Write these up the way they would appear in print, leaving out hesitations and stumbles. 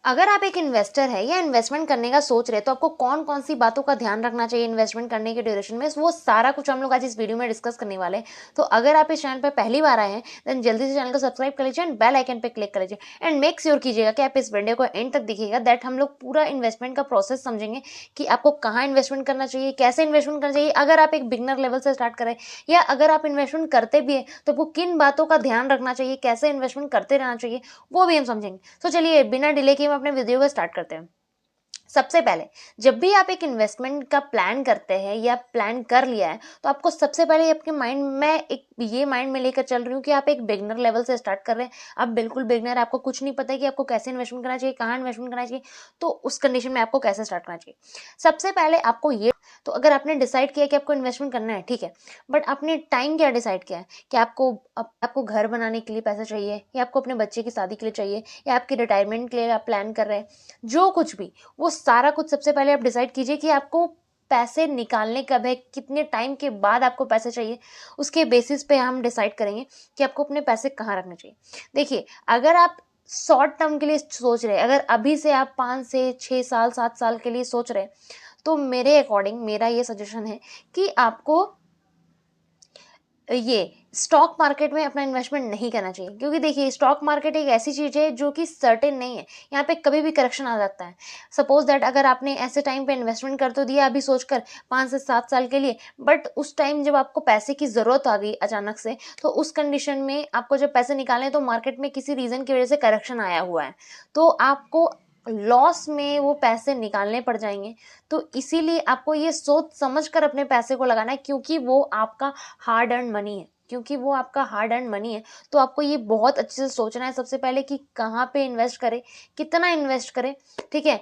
अगर आप एक इन्वेस्टर है या इन्वेस्टमेंट करने का सोच रहे हैं तो आपको कौन कौन सी बातों का ध्यान रखना चाहिए इन्वेस्टमेंट करने के ड्यूरेशन में, वो सारा कुछ हम लोग आज इस वीडियो में डिस्कस करने वाले हैं। तो अगर आप इस चैनल पर पहली बार आए हैं देन जल्दी से चैनल को सब्सक्राइब कर लीजिए एंड बेल आइकन पे क्लिक कर लीजिए एंड मेक श्योर कीजिएगा कि आप इस वीडियो को एंड तक देखिएगा, दैट हम लोग पूरा इन्वेस्टमेंट का प्रोसेस समझेंगे कि आपको कहाँ इन्वेस्टमेंट करना चाहिए, कैसे इन्वेस्टमेंट करना चाहिए, अगर आप एक बिगनर लेवल से स्टार्ट करें या अगर आप इन्वेस्टमेंट करते भी है तो आपको किन बातों का ध्यान रखना चाहिए, कैसे इन्वेस्टमेंट करते रहना चाहिए, वो भी हम समझेंगे। तो चलिए बिना डिले किए हम अपने वीडियो को स्टार्ट करते हैं। सबसे पहले जब भी आप एक इन्वेस्टमेंट का प्लान करते हैं या प्लान कर लिया है तो आपको सबसे पहले आपके माइंड में एक ये माइंड में लेकर चल रही हूँ कि आप एक बिगनर लेवल से स्टार्ट कर रहे हैं, आप बिल्कुल बिगनर, आपको कुछ नहीं पता है कि आपको कैसे इन्वेस्टमेंट करना चाहिए, कहाँ इन्वेस्टमेंट करना चाहिए, तो उस कंडीशन में आपको कैसे स्टार्ट करना चाहिए। सबसे पहले आपको ये, तो अगर आपने डिसाइड किया कि आपको इन्वेस्टमेंट करना है ठीक है, बट आपने टाइम क्या डिसाइड किया है कि आपको घर बनाने के लिए पैसा चाहिए या आपको अपने बच्चे की शादी के लिए चाहिए या आपकी रिटायरमेंट के लिए आप प्लान कर रहे हैं, जो कुछ भी, वो सारा कुछ सबसे पहले आप डिसाइड कीजिए कि आपको पैसे निकालने कब है, कितने टाइम के बाद आपको पैसे चाहिए। उसके बेसिस पे हम डिसाइड करेंगे कि आपको अपने पैसे कहाँ रखने चाहिए। देखिए, अगर आप शॉर्ट टर्म के लिए सोच रहे हैं, अगर अभी से आप 5 से 6 साल 7 साल के लिए सोच रहे हैं, तो मेरे अकॉर्डिंग मेरा ये सजेशन है कि आपको ये स्टॉक मार्केट में अपना इन्वेस्टमेंट नहीं करना चाहिए, क्योंकि देखिए स्टॉक मार्केट एक ऐसी चीज़ है जो कि सर्टेन नहीं है, यहाँ पे कभी भी करेक्शन आ सकता है। सपोज दैट अगर आपने ऐसे टाइम पे इन्वेस्टमेंट कर तो दिया अभी सोचकर 5 से 7 साल के लिए, बट उस टाइम जब आपको पैसे की ज़रूरत आ गई अचानक से, तो उस कंडीशन में आपको जब पैसे निकालने तो मार्केट में किसी रीज़न की वजह से करेक्शन आया हुआ है, तो आपको लॉस में वो पैसे निकालने पड़ जाएंगे। तो इसीलिए आपको ये सोच समझ कर अपने पैसे को लगाना है, क्योंकि वो आपका हार्ड अर्न मनी है, तो आपको ये बहुत अच्छे से सोचना है सबसे पहले कि कहाँ पे इन्वेस्ट करें, कितना इन्वेस्ट करें, ठीक है।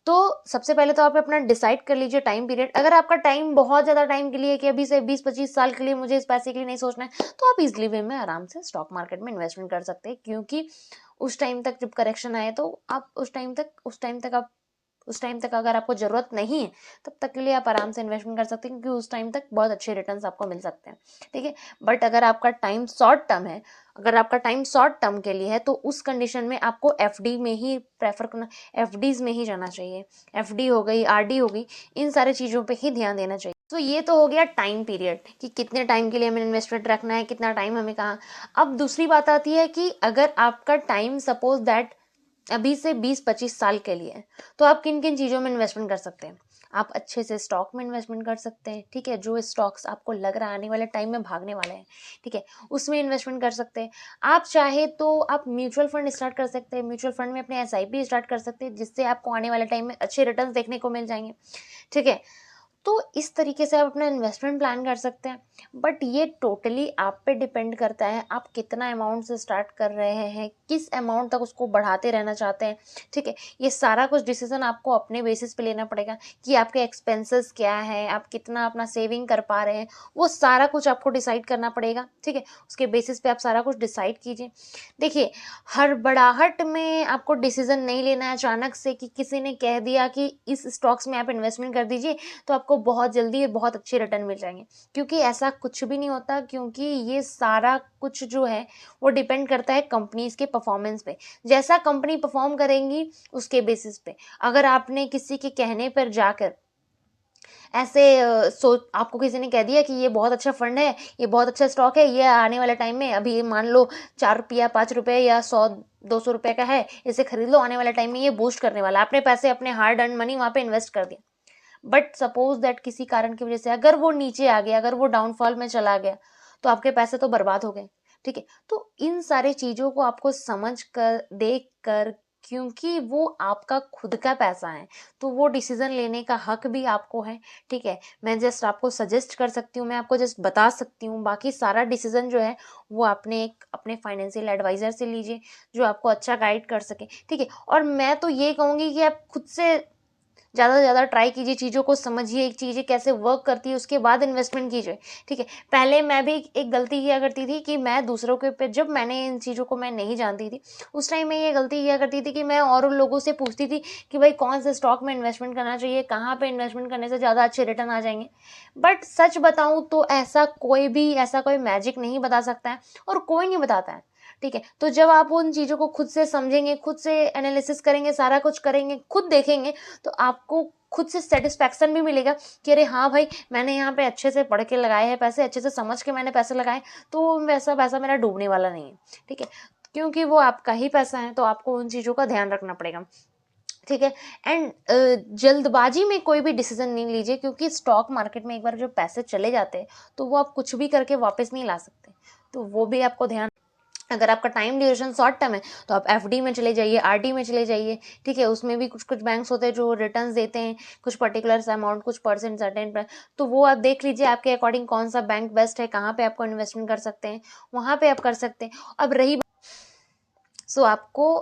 तो सबसे पहले तो आप अपना डिसाइड कर लीजिए टाइम पीरियड। अगर आपका टाइम बहुत ज़्यादा टाइम के लिए कि अभी से 20-25 साल के लिए मुझे इस पैसे के लिए नहीं सोचना है, तो आप इजली वे में आराम से स्टॉक मार्केट में इन्वेस्टमेंट कर सकते हैं, क्योंकि उस टाइम तक जब करेक्शन आए तो आप उस टाइम तक अगर आपको ज़रूरत नहीं है तब तक के लिए आप आराम से इन्वेस्टमेंट कर सकते हैं, क्योंकि उस टाइम तक बहुत अच्छे रिटर्न्स आपको मिल सकते हैं, ठीक है। बट अगर आपका टाइम शॉर्ट टर्म के लिए है तो उस कंडीशन में आपको एफडी में ही प्रेफर करना, एफडीज में ही जाना चाहिए। एफडी हो गई, आरडी हो गई, इन सारी चीज़ों पे ही ध्यान देना चाहिए। तो ये तो हो गया टाइम पीरियड कि कितने टाइम के लिए हमें इन्वेस्टमेंट रखना है, कितना टाइम हमें कहाँ। अब दूसरी बात आती है कि अगर आपका टाइम सपोज दैट अभी से 20-25 साल के लिए, तो आप किन किन चीज़ों में इन्वेस्टमेंट कर सकते हैं। आप अच्छे से स्टॉक में इन्वेस्टमेंट कर सकते हैं, ठीक है, जो स्टॉक्स आपको लग रहा है आने वाले टाइम में भागने वाले हैं, ठीक है, उसमें इन्वेस्टमेंट कर सकते हैं। आप चाहे तो आप म्यूचुअल फंड स्टार्ट कर सकते हैं, म्यूचुअल फंड में अपने एसआईपी स्टार्ट कर सकते हैं, जिससे आपको आने वाले टाइम में अच्छे रिटर्न देखने को मिल जाएंगे, ठीक है। तो इस तरीके से आप अपना इन्वेस्टमेंट प्लान कर सकते हैं, बट ये टोटली आप पे डिपेंड करता है आप कितना अमाउंट से स्टार्ट कर रहे हैं, किस अमाउंट तक उसको बढ़ाते रहना चाहते हैं, ठीक है। ये सारा कुछ डिसीजन आपको अपने बेसिस पे लेना पड़ेगा कि आपके एक्सपेंसेस क्या है, आप कितना अपना सेविंग कर पा रहे हैं, वो सारा कुछ आपको डिसाइड करना पड़ेगा, ठीक है। उसके बेसिस पे आप सारा कुछ डिसाइड कीजिए। देखिए, हड़बड़ाहट में आपको डिसीजन नहीं लेना है अचानक से कि किसी ने कह दिया कि इस स्टॉक्स में आप इन्वेस्टमेंट कर दीजिए तो आपको बहुत जल्दी बहुत अच्छे रिटर्न मिल जाएंगे, क्योंकि ऐसा कुछ भी नहीं होता। क्योंकि ये सारा कुछ जो है वो डिपेंड करता है कंपनीज के परफॉर्मेंस पे, जैसा कंपनी परफॉर्म करेंगी उसके बेसिस पे। अगर आपने किसी के कहने पर जाकर ऐसे आपको किसी ने कह दिया कि ये बहुत अच्छा फंड है, ये बहुत अच्छा स्टॉक है, ये आने वाले टाइम में अभी मान लो 4 रुपया 5 रुपये या 100-200 रुपये का है, इसे खरीद लो, आने वाले टाइम में ये बूस्ट करने वाला, आपने पैसे अपने हार्ड अर्न मनी वहां पे इन्वेस्ट कर दिया, बट सपोज दैट किसी कारण की वजह से अगर वो नीचे आ गया, अगर वो डाउनफॉल में चला गया, तो आपके पैसे तो बर्बाद हो गए, ठीक है। तो इन सारी चीजों को आपको समझ कर, देख कर, क्योंकि वो आपका खुद का पैसा है, तो वो डिसीजन लेने का हक भी आपको है, ठीक है। मैं जस्ट आपको सजेस्ट कर सकती हूँ, मैं आपको जस्ट बता सकती हूँ, बाकी सारा डिसीजन जो है वो अपने फाइनेंशियल एडवाइजर से लीजिए जो आपको अच्छा गाइड कर सके, ठीक है। और मैं तो ये कहूँगी कि आप खुद से ज़्यादा से ज़्यादा ट्राई कीजिए, चीज़ों को समझिए, एक चीज़ें कैसे वर्क करती है, उसके बाद इन्वेस्टमेंट कीजिए, ठीक है। पहले मैं भी एक गलती किया करती थी कि मैं दूसरों के पे, जब मैंने इन चीज़ों को मैं नहीं जानती थी उस टाइम मैं ये गलती किया करती थी कि मैं और उन लोगों से पूछती थी कि भाई कौन से स्टॉक में इन्वेस्टमेंट करना चाहिए, कहाँ पे इन्वेस्टमेंट करने से ज़्यादा अच्छे रिटर्न आ जाएंगे। बट सच बताऊँ तो ऐसा कोई मैजिक नहीं बता सकता है और कोई नहीं बताता है, ठीक है। तो जब आप उन चीज़ों को खुद से समझेंगे, खुद से एनालिसिस करेंगे, सारा कुछ करेंगे, खुद देखेंगे, तो आपको खुद से सेटिस्फैक्शन भी मिलेगा कि अरे हाँ भाई, मैंने यहाँ पे अच्छे से पढ़ के लगाए हैं पैसे, अच्छे से समझ के मैंने पैसे लगाए, तो वैसा पैसा मेरा डूबने वाला नहीं है। ठीक है, क्योंकि वो आपका ही पैसा है, तो आपको उन चीज़ों का ध्यान रखना पड़ेगा। ठीक है। एंड जल्दबाजी में कोई भी डिसीजन नहीं लीजिए, क्योंकि स्टॉक मार्केट में एक बार जो पैसे चले जाते हैं तो वो आप कुछ भी करके वापस नहीं ला सकते, तो वो भी आपको ध्यान। अगर आपका टाइम ड्यूरेशन शॉर्ट टर्म है तो आप एफडी में चले जाइए, आरडी में चले जाइए। ठीक है, उसमें भी कुछ कुछ बैंक्स होते हैं जो रिटर्न्स देते हैं कुछ पर्टिकुलर अमाउंट, कुछ परसेंट सर्टेन पर, तो वो आप देख लीजिए आपके अकॉर्डिंग कौन सा बैंक बेस्ट है, कहाँ पे आपको इन्वेस्टमेंट कर सकते हैं, वहाँ पे आप कर सकते हैं। अब रही आपको,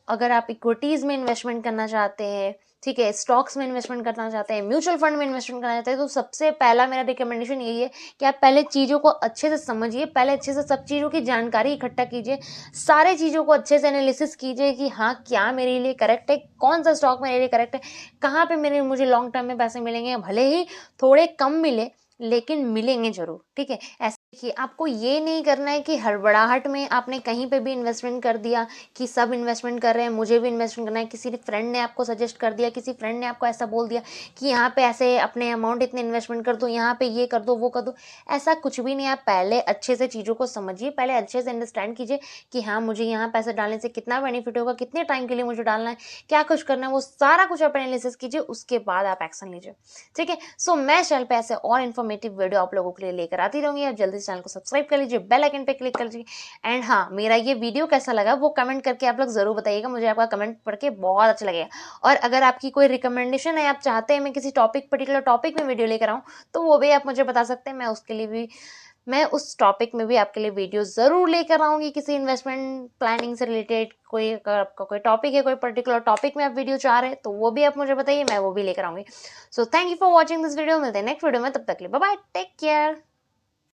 अगर आप इक्विटीज़ में इन्वेस्टमेंट करना चाहते हैं, ठीक है, स्टॉक्स में इन्वेस्टमेंट करना चाहते हैं, म्यूचुअल फंड में इन्वेस्टमेंट करना चाहते हैं, तो सबसे पहला मेरा रिकमेंडेशन यही है कि आप पहले चीज़ों को अच्छे से समझिए, पहले अच्छे से सब चीज़ों की जानकारी इकट्ठा कीजिए, सारे चीज़ों को अच्छे से एनालिसिस कीजिए कि हाँ क्या मेरे लिए करेक्ट है, कौन सा स्टॉक मेरे लिए करेक्ट है, कहाँ पे मुझे लॉन्ग टर्म में पैसे मिलेंगे, भले ही थोड़े कम मिले लेकिन मिलेंगे जरूर। ठीक है, ऐसे देखिए, आपको ये नहीं करना है कि हड़बड़ाहट में आपने कहीं पे भी इन्वेस्टमेंट कर दिया कि सब इन्वेस्टमेंट कर रहे हैं, मुझे भी इन्वेस्टमेंट करना है, किसी फ्रेंड ने आपको सजेस्ट कर दिया, किसी फ्रेंड ने आपको ऐसा बोल दिया कि यहाँ पे ऐसे अपने अमाउंट इतने इन्वेस्टमेंट कर दो, यहाँ पे ये कर दो, वो कर दो, ऐसा कुछ भी नहीं। आप पहले अच्छे से चीज़ों को समझिए, पहले अच्छे से अंडरस्टैंड कीजिए कि हाँ मुझे यहाँ पैसे डालने से कितना बेनिफिट होगा, कितने टाइम के लिए मुझे डालना है, क्या कुछ करना है, वो सारा कुछ आप एनालिसिस कीजिए, उसके बाद आप एक्शन लीजिए। ठीक है, सो मैं चैनल पे ऐसे और इन्फॉर्मेटिव वीडियो आप लोगों के लिए लेकर आती रहूंगी। आप जल्दी से चैनल को सब्सक्राइब कर लीजिए, बेल आइकन पे क्लिक कर लीजिए। एंड हाँ, मेरा ये वीडियो कैसा लगा वो कमेंट करके आप लोग जरूर बताइएगा, मुझे आपका कमेंट पढ़ के बहुत अच्छा लगेगा। और अगर आपकी कोई रिकमेंडेशन है, आप चाहते हैं मैं किसी पर्टिकुलर टॉपिक में वीडियो लेकर आऊँ, तो वो भी आप मुझे बता सकते हैं, मैं उस टॉपिक में भी आपके लिए वीडियो ज़रूर लेकर आऊँगी। किसी इन्वेस्टमेंट प्लानिंग से रिलेटेड कोई, अगर आपका कोई टॉपिक है, कोई पर्टिकुलर टॉपिक में आप वीडियो चाह रहे हैं, तो वो भी आप मुझे बताइए, मैं वो भी लेकर आऊँगी। So thank you for watching this video, मिलते हैं नेक्स्ट वीडियो में, तब तक के लिए बाय बाय, टेक केयर।